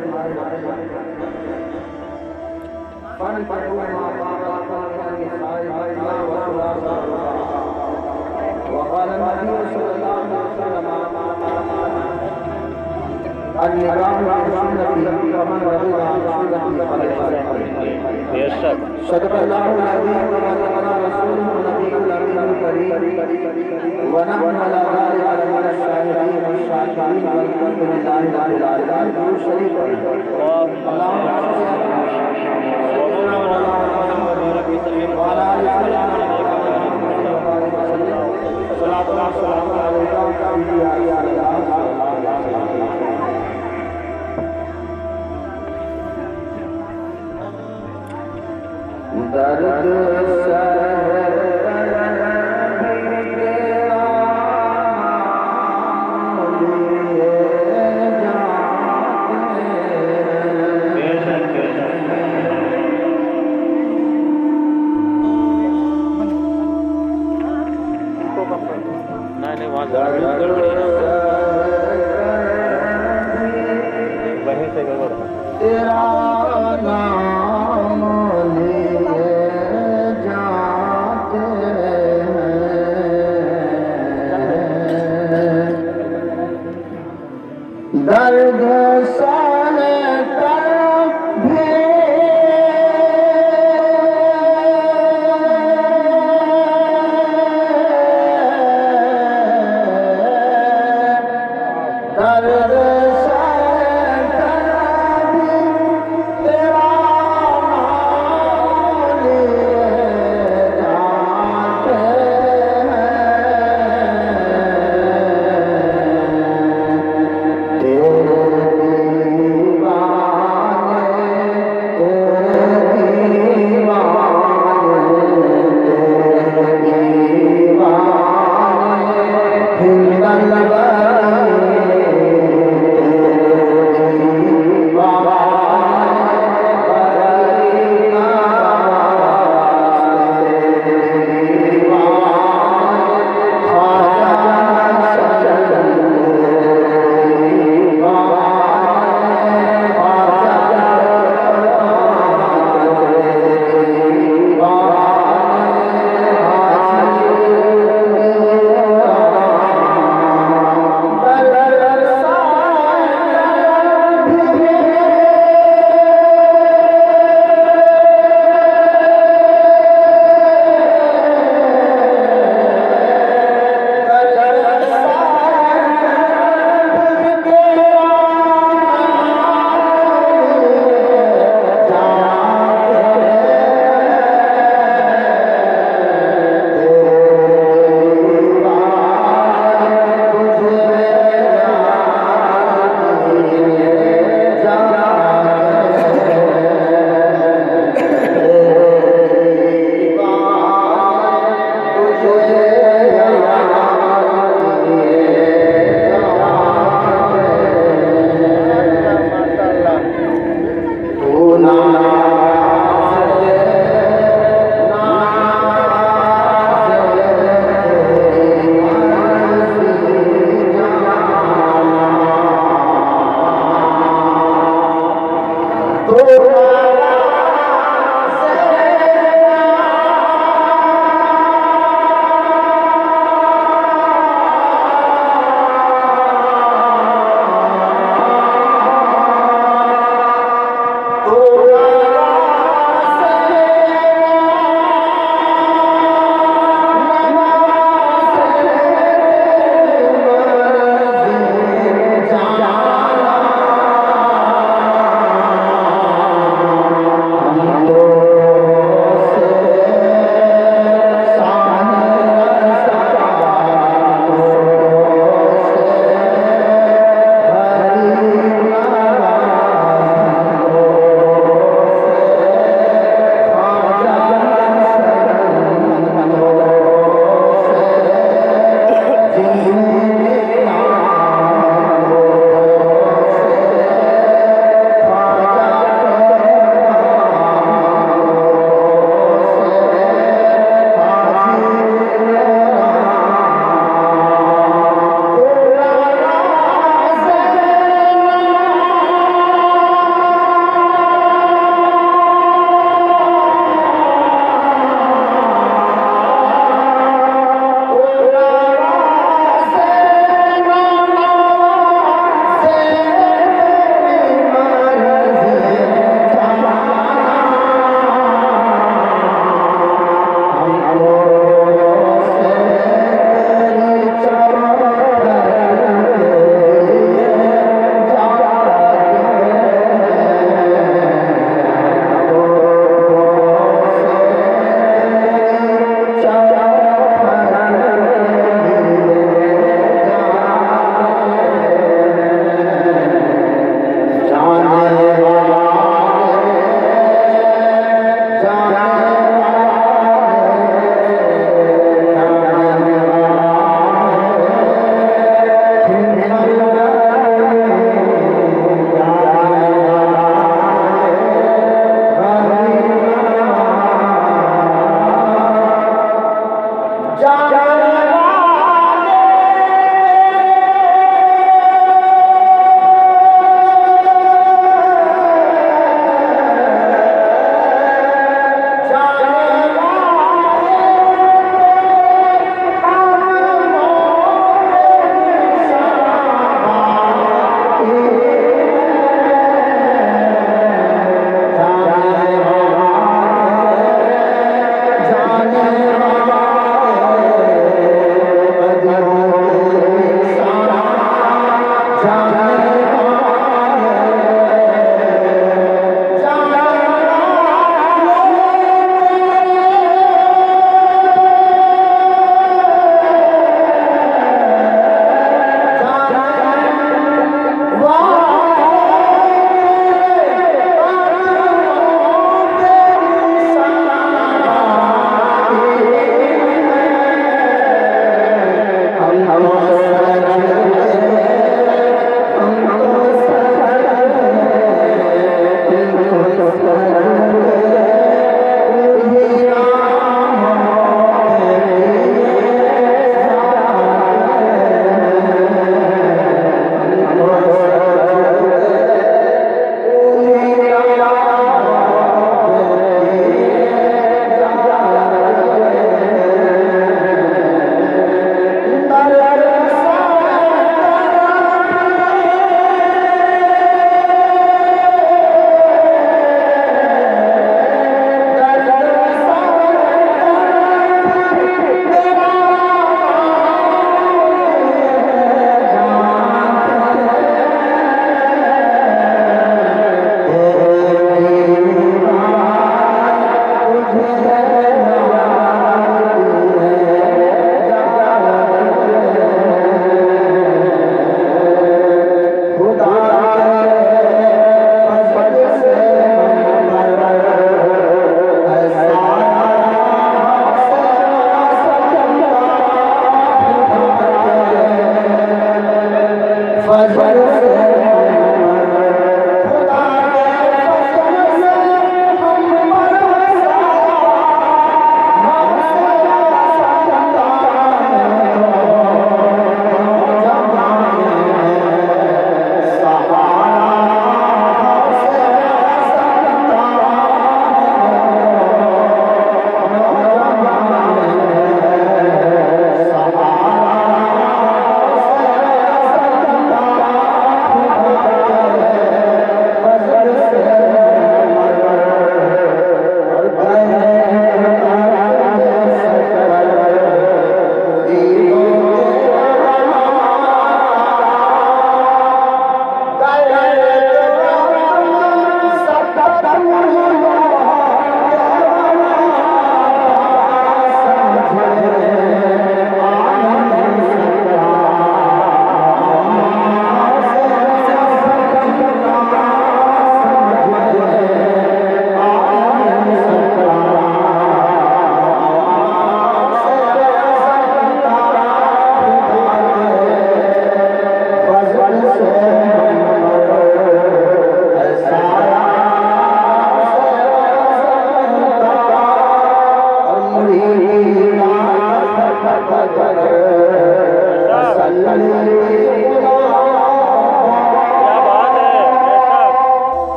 तेरे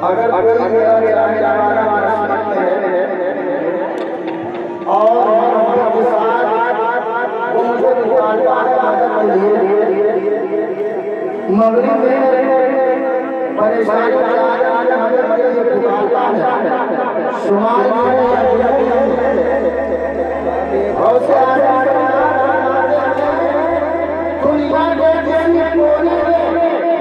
अगर कोई मेरा और के साथ वो मुझे निकालता है मदद के लिए मगरिब में परेशानी मदद के लिए निकालता है शुमार बहुत से दुनिया के किसी कोने में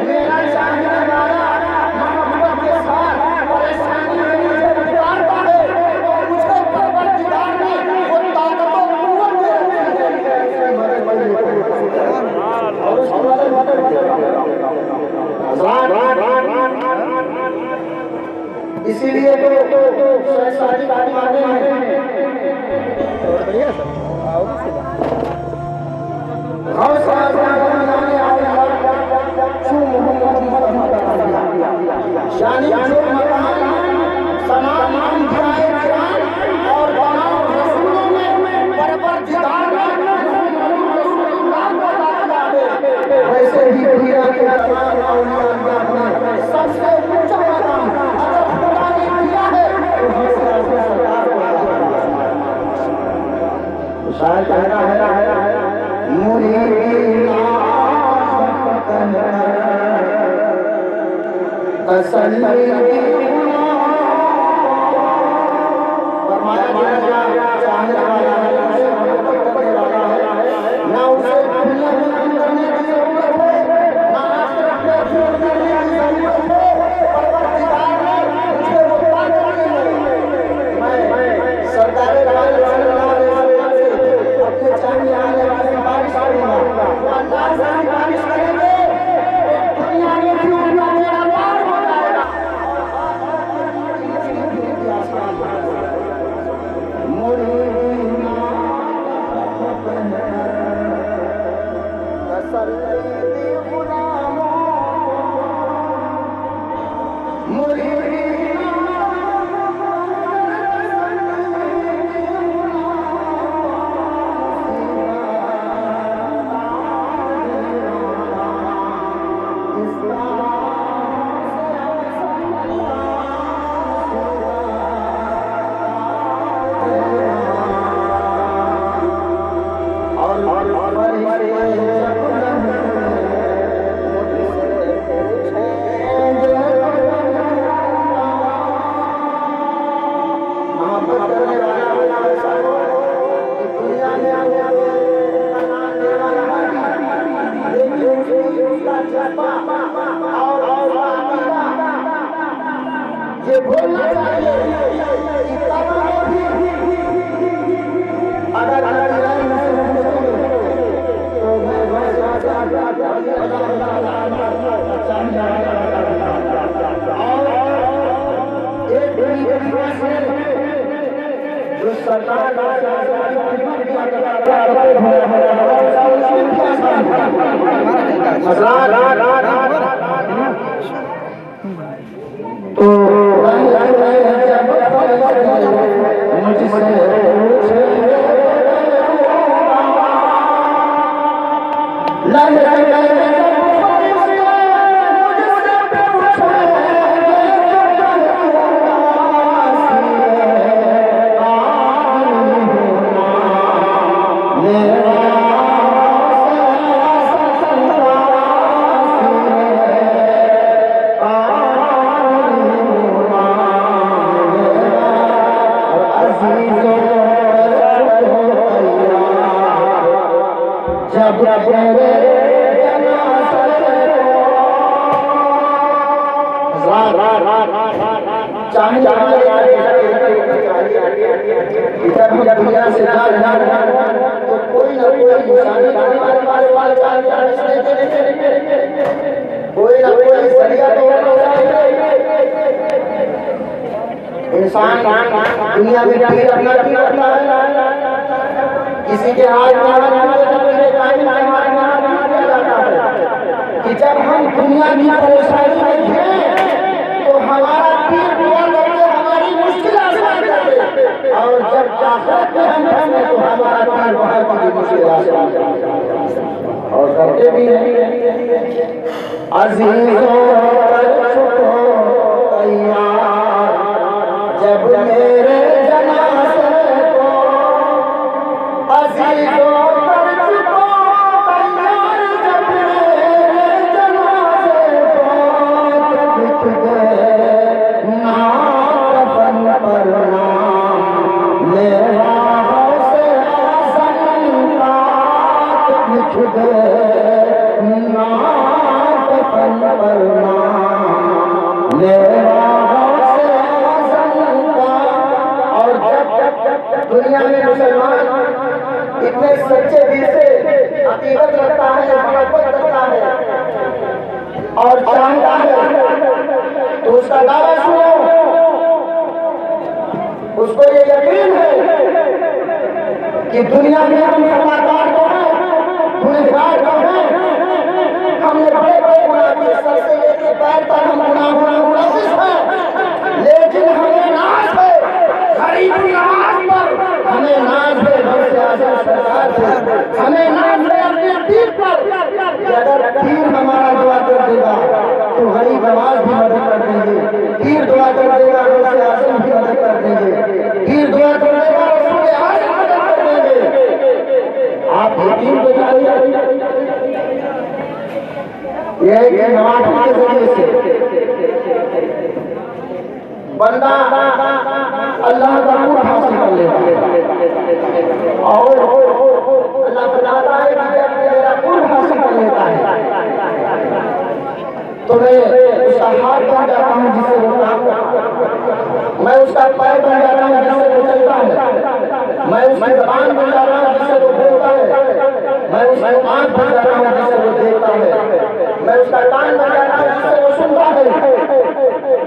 मेरा चाहने वाला मोहब्बत के साथ परेशानी में मुझे निकालता है और मुझे परवरदिगार ने वो ताकत और कुव्वत दे रखी है और उसकी इसीलिए तो सारी बातें हैं बढ़िया सब यानी जो मकान समान और तमाम रसूलों में परवरदिगार वैसे ही दुनिया के तमाम औलिया में सबसे ऊंचा मकाम अगर खुदा ने दिया है तो शायद कहना है दुनिया बोलना चाहिए कि कब्र में भी अगर तो मैं जो सरकार दुनिया से तो कोई ना कोई इंसान दुनिया में किसी के हाथ कि जब हम दुनिया की परेशानी में थे तो हमारा पीर दुआ करके हमारी मुश्किल आसान कर दे, और जब आखिरत में हम फंसे तो हमारा पीर वहां की मुश्किल आसान और करते भी हैं। अज़ीज़ों जब मेरे जनाज़े को अज़ीज़ों दुनिया में मुसलमान इतने सच्चे दिल से अकीदत रखता है, मोहब्बत रखता है और चाहता है तो उसका दावा सुनो, उसको ये यकीन है कि दुनिया में हम खताकार को हैं, गुनहगार को हैं, हमने बड़े बड़े गुनाह किए, सर से लेकर पैर तक हम मुनाफिस हैं, लेकिन हमें नाज है गरीब नवाज पर, हमें नाज है सरकार पर, हमें नाज है अपने पीर पर। अगर पीर हमारा दुआ कर देगा तो गरीब नवाज भी मदद कर देंगे, पीर दुआ कर देगा तो आज़म भी मदद कर देंगे, पीर दुआ कर देगा रसूल आज़म मदद कर देंगे। आप यकीन बताइए ये नमाज के जरिए से बंदा अल्लाह का नूर हासिल कर लेता है, और अल्लाह फरमाता है कि जब मेरा नूर हासिल कर लेता है तो मैं उसका हाथ बन जाता हूँ जिससे वो काम करता है, मैं उसका पैर बन जाता हूँ जिससे वो चलता है, मैं उसकी ज़बान बन जाता हूँ जिससे वो बोलता है, मैं उसकी आँख बन जाता हूँ जिससे वो देखता है, मैं उसका कान बन जाता हूँ जिससे वो सुनता है।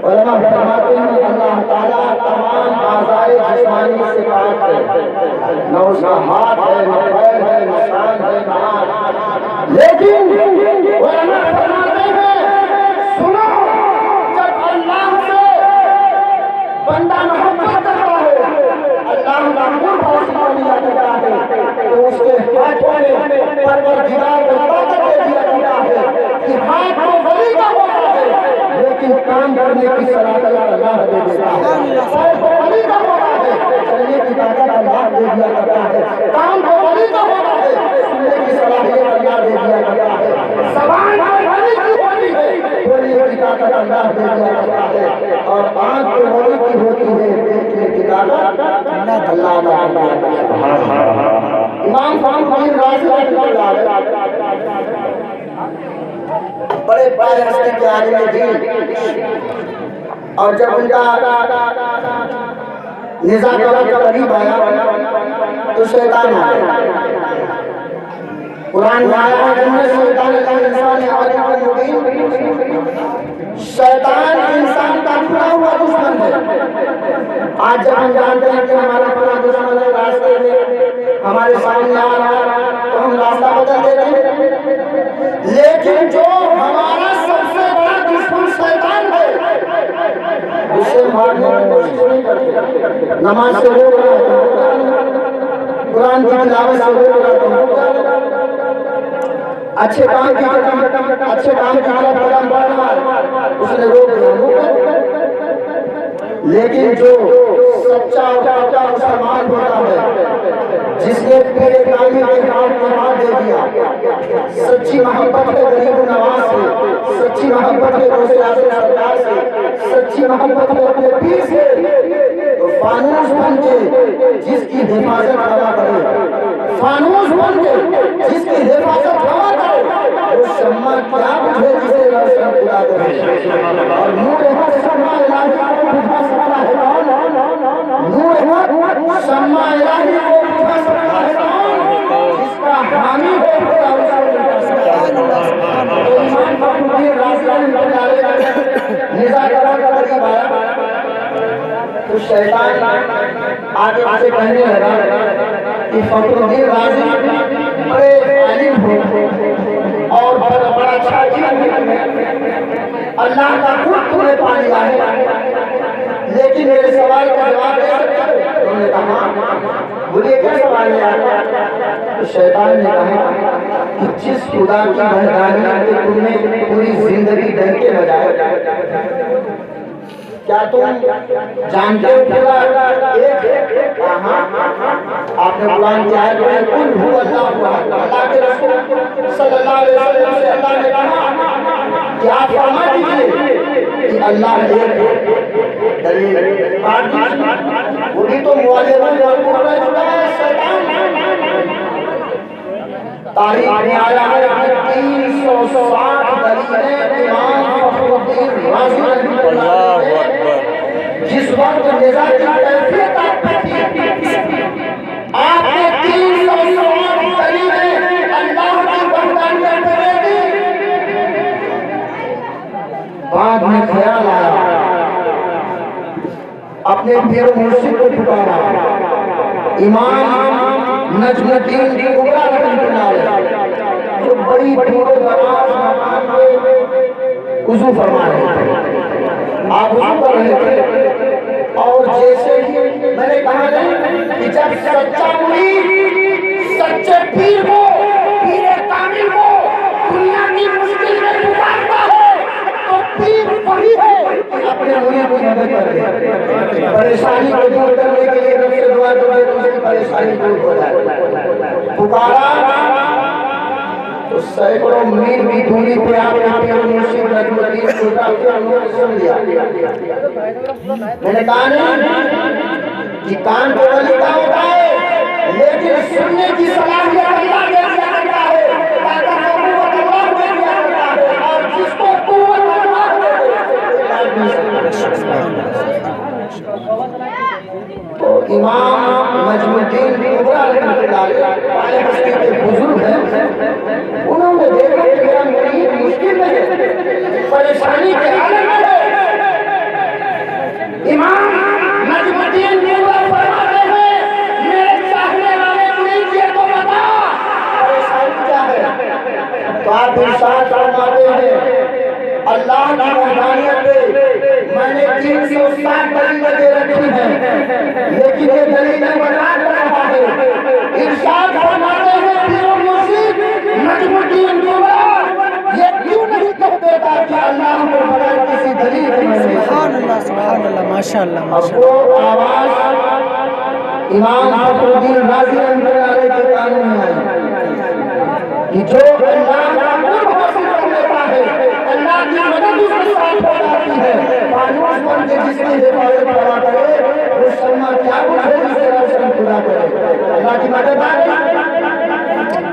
उलमा फरमाते हैं अल्लाह ताला तमाम आज़ाए जिस्मानी सिफात है, न उसका हाथ है, न पैर है, न कान है, न आँख, लेकिन उलमा फरमाते हैं सुनो, जब अल्लाह से बंदा मोहब्बत करता है, अल्लाह का कुर्ब हासिल कर लिया करता है, तो उसके हाथों में परवरदिगार को ताकत दे दिया जाता है कि हाथ को वली का होता है, लेकिन काम करने की सलाह अल्लाह दे देता है, पैर को वली का होता है, चलने की ताकत अल्लाह दे दिया करता है, काम को वली का होता है, सुनने की सलाहियत अल्लाह दे दिया करता है, ज़बान को वली की होती है, बोलने की ताकत अल्लाह दे दिया करता है, और आँख को वली की होती है, देखने की ताकत अल्लाह दे देता है। इमाम फखरुद्दीन राज़ी रहमतुल्लाह अलैह बड़े बड़े हस्ती के आलिम दीन, और जब उनका निजात का करीब आया तो शैतान आया। कुरान में आया है शैतान इंसान का खुला हुआ दुश्मन है। आज जब हम जानते हैं कि हमारा खुला दुश्मन है, रास्ते में हमारे सामने आ रहा है तो हम रास्ता बदल देते हैं। लेकिन जो हमारा सबसे बड़ा दुश्मन शैतान है, उससे भागने की कोशिश नहीं करते। नमाज से रोक रहा है, कुरान की तिलावत से रोक रहा है, अच्छे काम की तरफ कदम बढ़ रहा है, उसने रोक दिया। लेकिन जो सच्चा और पक्का मुसलमान होता है, जिसने पीरे कामी के हाथ दे दिया, सच्ची मोहब्बत के गरीब नवाज से, सच्ची मोहब्बत के रोज़े आज़म सरकार से, सच्ची मोहब्बत के अपने पीर से, तो फानूस बन के जिसकी हिफाजत हवा करे, फानूस बन के जिसकी हिफाजत हवा करे, वो शम्मा क्या बुझे जिसे रोशन खुदा करे। और नूर है शम्मा इलाही को बुझा सकता है कौन? नूर है शम्मा इलाही को बुझा सकता है कौन? जिसका हामी है खुदा उसको बुझा सकता है। तो इमाम फखरुद्दीन राज़ी निज़ाम का करीब आया तो शैतान आगे से कहने लगा कि फखरुद्दीन राज़ी बड़े आलिम हो और बड़ा अच्छा इल्म है, अल्लाह का खुद तुम्हें पा लिया है, लेकिन मेरे सवाल का जवाब दे सकते हो? उन्होंने कहा बोलिए क्या सवाल है आपका? तो शैतान ने कहा कि जिस खुदा की वहदानियत पे तुमने पूरी जिंदगी डंके बजाए, क्या तुम जानते हो खुदा एक है? हाँ, आपने कुरान की आयत में कुल हु अल्लाहु अहद, अल्लाह के रसूल सल्लल्लाहु अलैहि वसल्लम से अल्लाह ने कहा कि आप फरमा दीजिए कि अल्लाह एक है। दलील वो भी तो मुअल्लिमों ने जुड़ा है शैतान। तारीख में आया है 360 दलीलें इमाम फखरुद्दीन राज़ी रहमतुल्लाह अलैह जिस वक्त निज़ा की कैफियत आपने आपने 360 दलीलें अल्लाह की वहदानियत पे दी। बाद में ख्याल आया, अपने पीर मुर्शिद को पुकारा, इमाम नजमुद्दीन कुबरा रहमतुल्लाह अलैह जो बड़ी दूर दराज मकाम पे वुज़ू फरमा रहे थे, आप वुज़ू कर रहे थे, और जैसे ही मैंने कहा ना कि जब सच्चा मुरीद सच्चे पीर को, पीरे कामिल को दुनिया की मुश्किल में पुकारता है तो पीर वही है अपने मुरीद की मदद करे, परेशानी को दूर करने के लिए रब से दुआ करें तो उसकी परेशानी दूर हो जाए। पुकारा तो सैकड़ों मील की दूरी पे आपने पीर मुर्शिद नजमुद्दीन कुबरा के उन्होंने सुन लिया। मैंने कहा कि कान को वली का होता है, लेकिन सुनने की सलाहियत अल्लाह दे दिया करता है, ताकत को कुव्वत अल्लाह दे दिया करता है, और जिसको कुव्वत अल्लाह दे तो इमाम नजमुद्दीन कुबरा रहमतुल्लाह अलैह के बुजुर्ग हैं, उन्होंने देखा कि मेरा मुरीद मुश्किल में है, परेशानी के हालत में है। इमाम नजमुद्दीन कुबरा फरमाते हैं मेरे चाहने वाले मुरीद ये तो बता परेशानी क्या है? तो आप इरशाद फरमाते हैं अल्लाह की वहदानियत पे मैंने 360 दलीलें दे रखी हैं, लेकिन ये दलीलें बता रहा है। इरशाद फरमाते हैं पीर मुर्शिद नजमुद्दीन कुबरा ये क्यों नहीं कह देता कि अल्लाह को बगैर किसी दलील के? सुभान अल्लाह माशाअल्लाह। अब वो आवाज इमाम फखरुद्दीन राज़ी रहमतुल्लाह अलैह के कानों में आई कि जो अल्लाह का कुर्ब हासिल कर लेता है, अल्लाह की मदद उसके साथ हो जाती है, फानूस बन के जिसकी हिफाजत करवा करे वो शम्मा क्या बुझे जिसे रोशन खुदा करे। अल्लाह की मदद आ गई,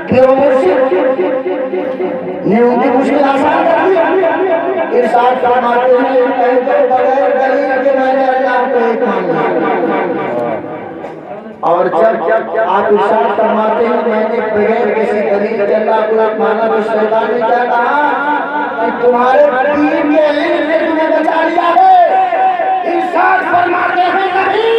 फिर वो मुर्शिद ने उनकी मुश्किल आसान कर दी। इरशाद फरमाते हैं बगैर और जब आप इरशाद फरमाते हैं मैंने बगैर किसी दलील के अल्लाह को एक माना तो शैतान ने क्या कहा कि तुम्हारे पीर के इल्म ने तुम्हें बचा लिया है। इरशाद फरमाते हैं नहीं,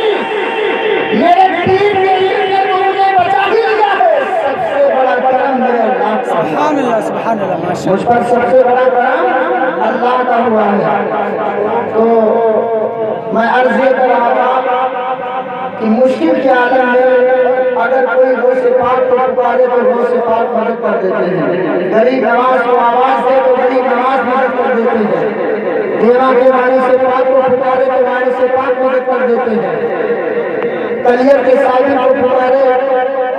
मेरे पीर के इल्म ने तुम्हें बचा ही लिया है। सबसे बड़ा करम मेरे अल्लाह का। सुभान अल्लाह माशा मुझ पर सबसे बड़ा करम अल्लाह का हुआ है। तो मैं अर्ज ये कर रहा था कि मुश्किल के आलम में अगर कोई गौसे पाक को पुकारे तो गौसे पाक मदद कर देते हैं। गरीब नवाज को आवाज दे तो गरीब नवाज मदद कर देते हैं। देवा के वाणी से पाक को पुकारे तो वाणी से पाक मदद कर देते हैं। कलियर के साबिर को पुकारे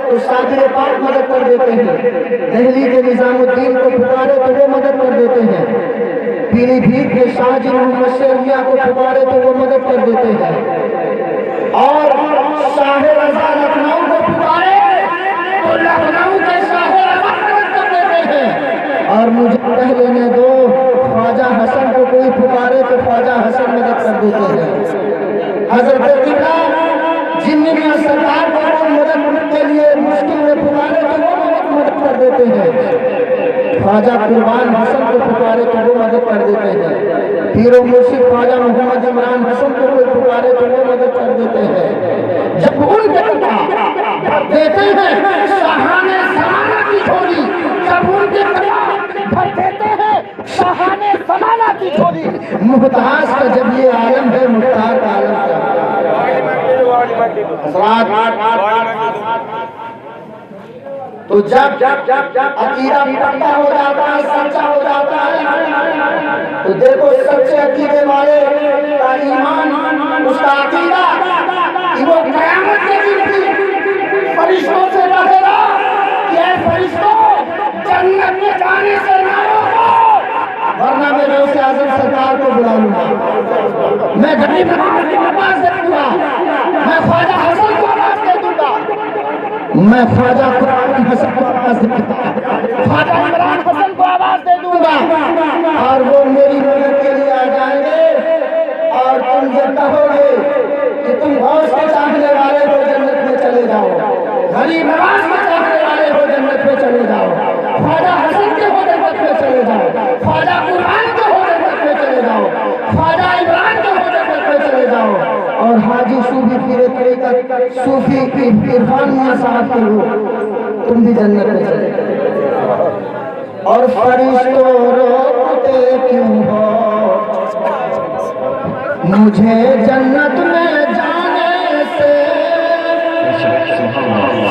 तो साबिर पाक मदद कर देते हैं। दिल्ली के निजामुद्दीन को पुकारे तो वो मदद कर देते हैं। पीलीभीत के शाहजी मोहम्मद शेरिया को पुकारे तो वो मदद कर देते हैं। और शाह रजा लखनऊ को पुकारे तो लखनऊ के शाह रजा मदद कर देते हैं। और मुझे कह लेने दो ख्वाजा हसन को कोई पुकारे तो ख्वाजा हसन मदद कर देते हैं। हजरत किबला जिन्नी मियां सरकार को मदद के लिए मुश्किल में पुकारे तो वो मदद कर देते हैं। ख्वाजा कुर्बान हसन को पुकारे तो वो मदद कर देते हैं। पीरो मुर्शिद ख्वाजा मोहम्मद इमरान हसन को कोई पुकारे तो वो मदद कर देते हैं। जब उनके देते हैं शाहाने ज़माना की झोली, जब उनके भर देते हैं शाहाने ज़माना की झोली। मुहताज का जब ये आलम है, मुख्तार का आलम क्या? तो जब अकीदा पक्का हो जाता है, सच्चा हो जाता है, तो देखो सच्चे अकीदे वाले का ईमान, उसका अकीदा कि वो क़यामत के दिन भी फरिश्तों से डरेगा कि ऐ फरिश्तों जन्नत में जाने से ना रोको, वरना मैं गौसे आज़म सरकार को बुला लूंगा। मैं गरीब नवाज को आवाज दे दूंगा, मैं ख्वाजा हसन को आवाज दे दूंगा, मैं ख्वाजा कुर्बान हसन को आवाज दे दूंगा, ख्वाजा इमरान हसन को आवाज दे दूंगा। और वो मेरी मदद के लिए आ जाएंगे और तुम ये कहोगे कि तुम गौस के चाहने वाले हो जन्नत में चले जाओ, गरीब नवाज के चाहने वाले हो जन्नत में चले जाओ, ख्वाजा हसन के हो जन्नत में चले जाओ, ख्वाजा कुर्बान के हो जन्नत में चले जाओ, ख्वाजा इमरान के हो जन्नत में चले जाओ। और हाजी सूफी पीरे तरीक़त सूफी इरफान मियां साहब के हो तुम भी जन्नत में चले जाओ। और फरिश्तों रोकते क्यों हो मुझे जन्नत में जाने से,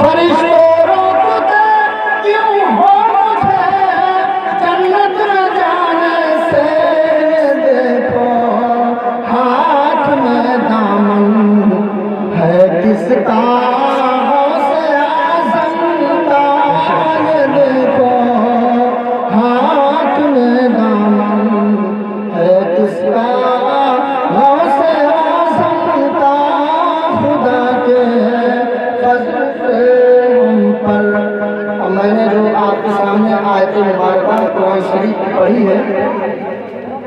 फरिश्तों रोकते क्यों हो मुझे जन्नत में जाने से। देखो हाथ में दामन है किसका गौसे आज़म का, देखो हाथ में दामन है किसका गौसे आज़म का। खुदा के फज़्ल से हम पर। और मैंने जो आपके सामने आयत मुबारका कुरान शरीफ पढ़ी है,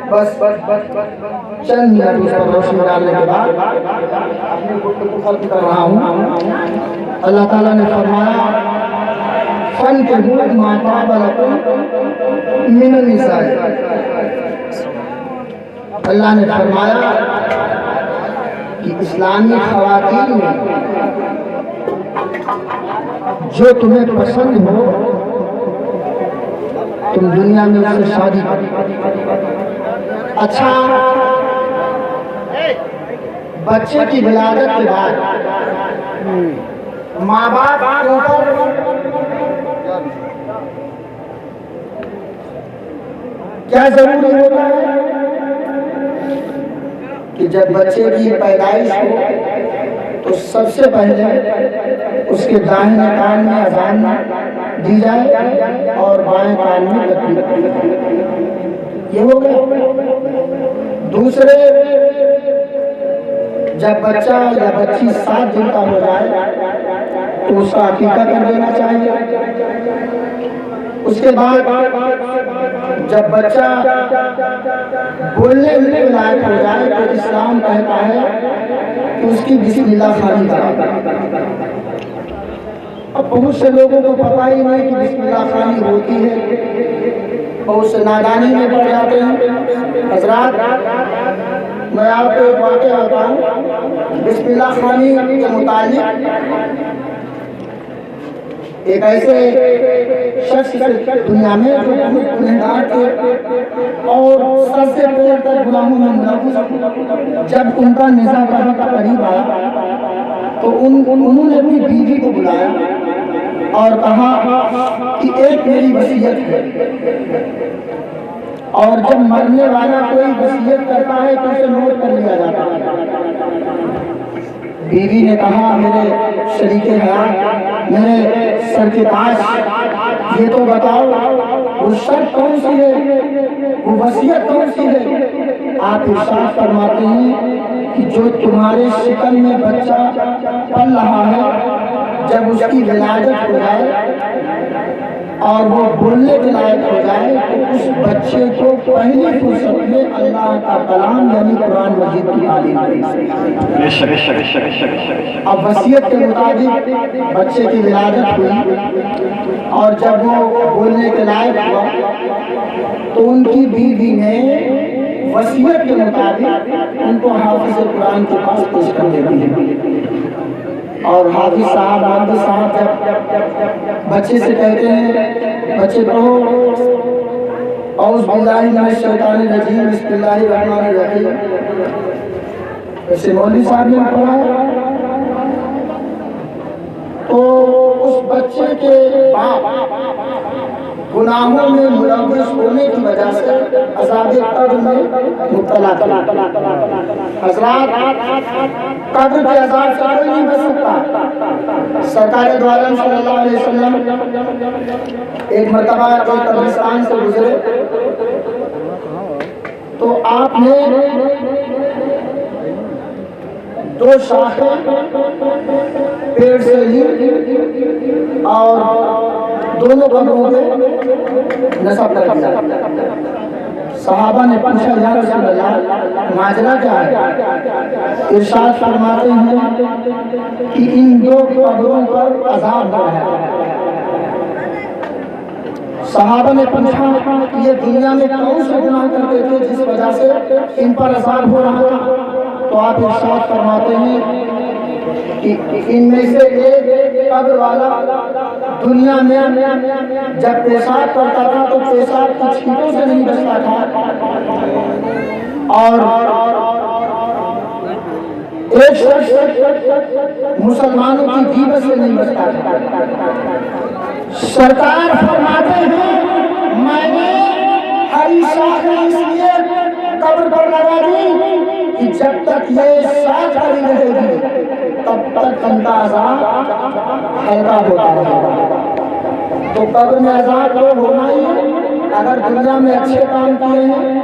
बस चंद मिनट उस पर रोशनी डालने के बाद अपने गुफ्तगू खत्म कर रहा हूँ। अल्लाह ताला ने फरमाया फन के हुए माता बलकुम मिन निसाए। अल्लाह ने फरमाया कि इस्लामी ख़वातीन में जो तुम्हें पसंद हो तुम दुनिया में उससे शादी करो। अच्छा, बच्चे की विलादत के बाद माँ बाप के ऊपर क्या जरूरी होता है कि जब बच्चे की पैदाइश हो तो सबसे पहले उसके दाहिने कान में अजान दी जाए और बाएं कान में तकबीर। ये हो गया। दूसरे, जब बच्चा या बच्ची 7 दिन का हो जाए तो उसका अकीका कर देना चाहिए। उसके बाद जब बच्चा बोलने के लायक हो जाए तो इस्लाम कहता है कि उसकी बिस्मिल्लाह खानी करा। अब बहुत से लोगों को पता ही नहीं कि बिस्मिल्लाह खानी होती है, बहुत से नादानी में पड़ जाते हैं। हजरात, मैं आपको एक वाक़या बताऊं बिस्मिल्लाह खानी के मुतालिक। एक ऐसे शख्स दुनिया में जो बहुत गुनहगार थे और सर से पैर तक गुनाहों में मुलव्वस, जब उनका निज़ा करीब आया तो उन्होंने अपनी बीवी को बुलाया और कहा कि एक मेरी वसीयत है, और जब मरने वाला कोई वसीयत करता है तो उसे नोट कर लिया जाता है। बीवी ने कहा, मेरे शरीके हयात, मेरे सर के ताज, ये तो बताओ वो शर्त कौन सी है, वो वसीयत कौन सी है? आप इरशाद फरमाते हैं कि जो तुम्हारे शिकन में बच्चा पल रहा है, जब उसकी विलादत हो जाए और वो बोलने के लायक हो जाए तो उस बच्चे को पहली फुर्सत में अल्लाह का कलाम यानी कुरान मजीद की तालीम करें। अब वसीयत के मुताबिक बच्चे की विलादत हुई और जब वो बोलने के लायक हुआ तो उनकी बीवी ने वसीयत के मुताबिक उनको हाफिज कुरान के पास पेश कर देती है। और हाफिज साहब जब बच्चे से कहते हैं, बच्चे पढ़ो औज़ बिल्लाहि मिनश शैतानिर रजीम बिस्मिल्लाहिर रहमानिर रहीम, ऐसे मौलवी साहब ने पढ़ा। तो उस बच्चे के बाप गुनाहों में मुलव्वस होने की वजह से अज़ाब कब्र में मुब्तला था। हज़रात, कब्र के अज़ाब से कोई नहीं बच सकता। सरकार दो आलम सल्लल्लाहु अलैहि वसल्लम एक मरतबा कोई कब्रिस्तान से गुजरे तो आपने दो शाखें पेड़ से ली और दोनों कब्रों पे नस्ब कर दिया। सहाबा ने पूछा, या रसूल अल्लाह, माजरा क्या है? इरशाद फरमाते हैं कि इन दो कब्रों पर अज़ाब हो रहा है। सहाबा ने पूछा कि ये दुनिया में कौन से गुनाह करते थे जिस वजह से इन पर अज़ाब हो रहा था? तो आप इरशाद फरमाते हैं कि इनमें से एक कब्र वाला दुनिया में जब पेशाब करता था तो पेशाब की छींटों से नहीं बचता था, और एक शख्स मुसलमानों की जीवत से नहीं बचता था। सरकार फरमाते हैं, मैंने हरी शाख इसलिए कब्र पर लगा दी कि जब तक ये शाख हरी रहेगी तब तक उनका अज़ाब हल्का होता रहेगा। तो कब्र में अज़ाब तो होना ही है। अगर दुनिया में अच्छे काम किए हैं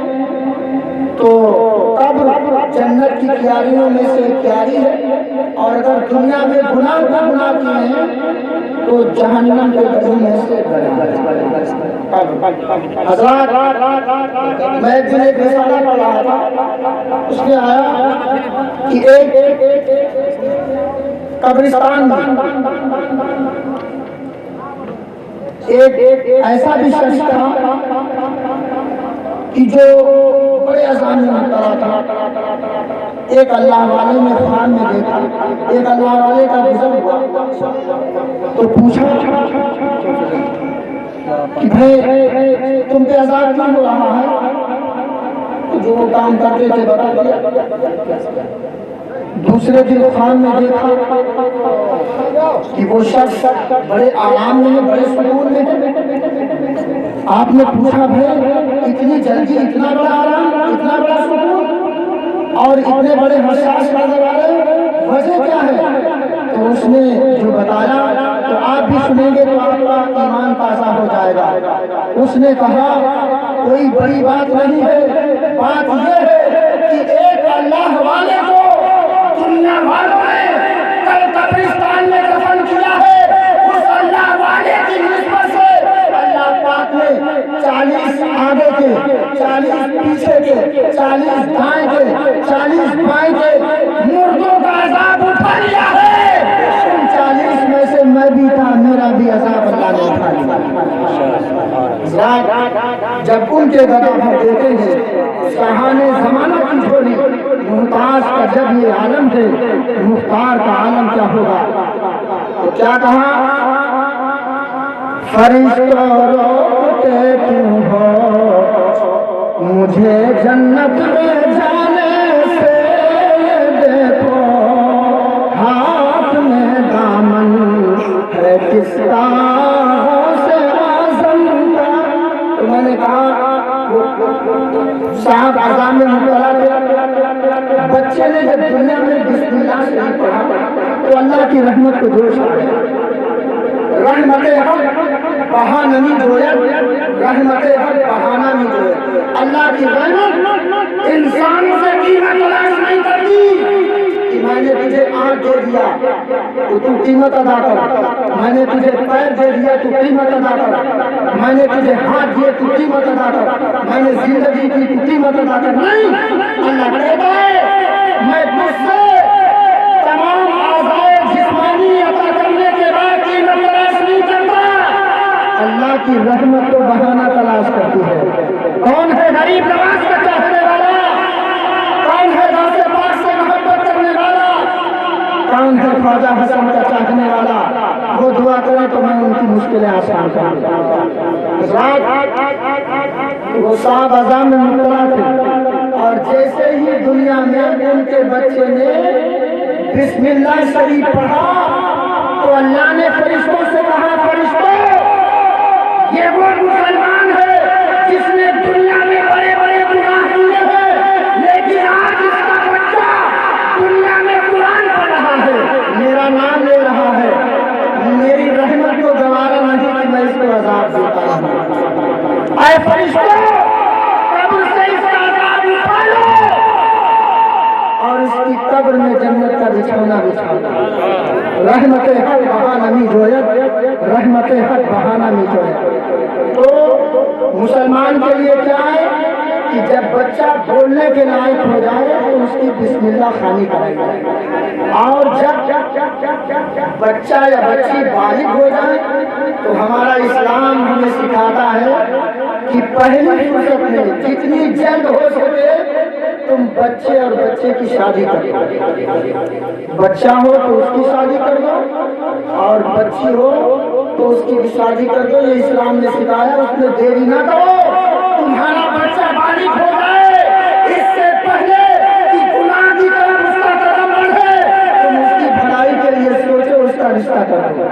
तो कब्र जन्नत की क्यारियों में से क्यारी है, और अगर दुनिया में गुनाह किए हैं तो जहन्नम के गड्ढे में से हज़रात, मैं एक दिन एक रिसाला पढ़ रहा था, उसमें आया कि एक कब्रिस्तान में एक ऐसा भी शख्स था कि जो बड़े अज़ान में मुब्तला था। एक अल्लाह वाले ने ख्वाब में देखा, एक अल्लाह वाले का गुज़र हुआ तो पूछा कि भाई तुम पे अज़ाब क्यों हो रहा है? तो जो वो काम करते थे बता दिया। दूसरे दिन ख्वाब में देखा कि वो शख्स बड़े आराम में, बड़े सुकून में। आपने पूछा, भाई इतनी जल्दी इतना बड़ा आराम, इतना बड़ा सुकून और इतने बड़े हसास नजर आ रहे, वजह क्या है? तो उसने जो बताया तो आप भी सुनेंगे तो आपका ईमान ताज़ा हो जाएगा। उसने कहा, कोई बड़ी बात नहीं है, बात यह है कि एक अल्लाह वाले को दुनिया वालों ने कल कब्रिस्तान में दफन किया है। उस अल्लाह वाले की निस्बत से अल्लाह पाक ने 40 आगे के, 40 पीछे के, 40 दाएं के, 40 बाएं के मुर्दों का अज़ाब उठा लिया है। 40 में से मैं भी था। के गदा भर देते हैं। शाहाने ज़माना की झोली मुमताज का जब ये आलम है, मुख्तार का आलम क्या होगा। तो क्या कहा, फरिश्तों रोकते क्यों हो मुझे जन्नत में जाने से, देखो हाथ में दामन है किसका से आज़म का। तो मैंने कहा साहब आज़ाम में मुबतला थे, बच्चे ने जब दुनिया में बिस्मिल्लाह से नहीं पढ़ा तो अल्लाह की रहमत को जोश आ गया। रहमते हक बहानमी जोया, रहमते हक बहानमी जोया। अल्लाह की रहमत इंसान से कीमत तलाश नहीं करती कि मैंने तुझे आँख दे दिया तो तू कीमत अदा कर, मैंने तुझे पैर दे दिया तू कीमत अदा कर, मैंने तुझे हाथ दिए तू कीमत अदा कर, मैंने जिंदगी दी तू कीमत अदा कर। नहीं, अल्लाह कहता है मैं तुझसे तमाम आज़ाए जिस्मानी अता करने के बाद कीमत तलाश नहीं करता। अल्लाह की रहमत को बहाना तलाश करती है। कौन है गरीब नवाज का चाहने वाला, कौन है गाज़े पाक से मोहब्बत करने वाला, कौन है ख्वाजा हसन का चाहने वाला, वो दुआ करे तो मैं उनकी मुश्किलें आसान करूंगा। वो साहब आज़ाम में मुबतला थे और जैसे ही दुनिया में उनके बच्चे ने बिस्मिल्लाह शरीफ पढ़ा तो अल्लाह ने फरिश्तों से कहा, फरिश्तों ये वो मुसलमान है जिसने दुनिया में बड़े बड़े गुनाह किए हैं, लेकिन आज इसका बच्चा दुनिया में कुरान पढ़ रहा है, मेरा नाम ले रहा है, मेरी रहमत को गवारा नहीं कि मैं इसको अज़ाब देता हूं। ऐ फरिश्तों कब्र से इसका अज़ाब उठा लो और इसकी कब्र में जन्नत का बिछौना बिछा दो। रहमते हक बहानमी जोयत, रहमते हक बहानमी जोयत। तो मुसलमान के लिए क्या है कि जब बच्चा बोलने के लायक हो जाए तो उसकी बिस्मिल्लाह खानी कराएगा, और जब बच्चा या बच्ची बालिग हो जाए तो हमारा इस्लाम हमें सिखाता है कि पहली फुर्सत में जितनी जल्द हो सके तुम बच्चे और बच्चे की शादी कर दो। बच्चा हो तो उसकी शादी कर दो और बच्ची हो तो उसकी भी शादी कर दो। ये इस्लाम ने सिखाया, उसमें देरी ना करो। तुम्हारा बच्चा बालिग हो जाए इससे पहले कि गुनाह की तरफ उसका कदम बढ़े, तुम उसकी भलाई के लिए सोचो, उसका रिश्ता कर दो।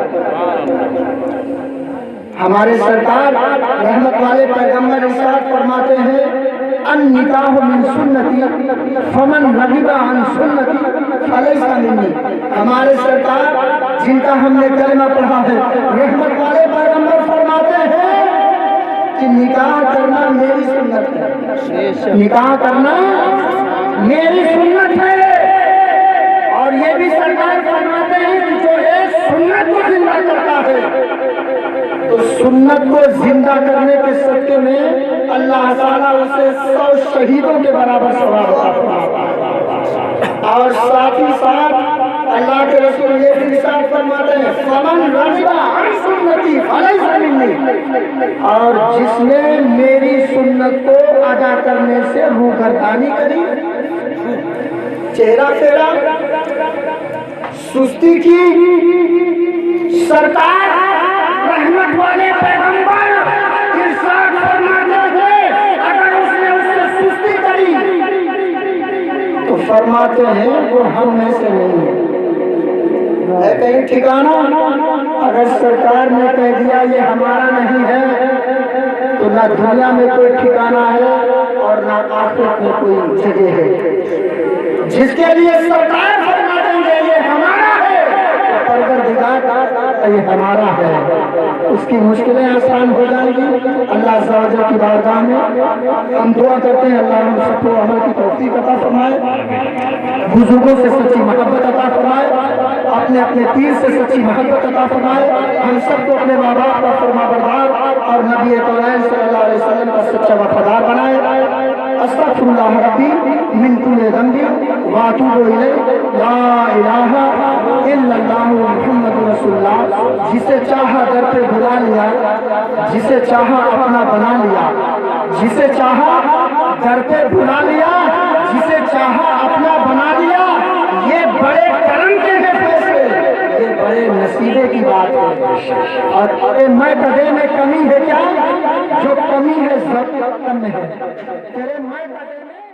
हमारे सरकार रहमत वाले पैगंबर इरशाद फरमाते हैं, अन निकाह मिन सुन्नती फमन रगिबा अन सुन्नती फलैसा मिन्नी। हमारे सरकार जिनका हमने कलमा पढ़ा है, रहमत वाले पैगंबर फरमाते हैं कि निकाह करना मेरी सुन्नत है, निकाह करना मेरी सुन्नत है। और ये भी सरकार फरमाते हैं कि जो एक सुन्नत को जिंदा करता है तो सुन्नत को जिंदा करने के सदके में अल्लाह ताला उसे 100 शहीदों के बराबर सवाब और साथ ही साथ अल्लाह के रसूल ये भी इरशाद फरमाते हैं, फमन रगिबा अन सुन्नती फलैसा मिन्नी। और जिसने मेरी सुन्नत को अदा करने से रूहगर्दानी करी, चेहरा फेरा, सुस्ती की, सरकार रहमत वाले पैगंबर इरशाद फरमाते हैं अगर उसने उससे सुस्ती करी तो फरमाते हैं वो हम में से नहीं है। कहीं ठिकाना अगर सरकार ने कह दिया ये हमारा नहीं है तो ना दुनिया में कोई ठिकाना है और ना आखिरत में कोई जगह है। जिसके लिए सरकार फरमा देंगे ये हमारा है, परवरदिगार ये हमारा है, उसकी मुश्किलें आसान हो जाएंगी। अल्लाह ज़ावजा की बारगाह में हम दुआ करते हैं, अल्लाह हम सबको अमल की तौफीक अता फरमाए, बुजुर्गों से सच्ची मोहब्बत अता फरमाए, अपने अपने पीर से सच्ची मोहब्बत अता फरमाए, हम सबको अपने माँ बाप का फरमाबरदार और नबी कौनैन सल्लल्लाहु अलैहि वसल्लम का सच्चा वफादार बनाए। अस्तगफिरुल्लाह रब्बी मिन कुल्लि ज़ंबि व अतूबु इलैहि, ला इलाहा इल्लल्लाह मुहम्मदुर रसूलुल्लाह। जिसे चाहा दर पे बुला लिया, जिसे चाहा अपना बना लिया, जिसे चाहा दर पे बुला लिया, जिसे चाहा अपना बना लिया। ये बड़े कर्म के हैं फैसले, ये बड़े नसीबे की बात है। और अरे मैं कदे में कमी है क्या, जो कमी है जरूरत में है तेरे मैं कदे में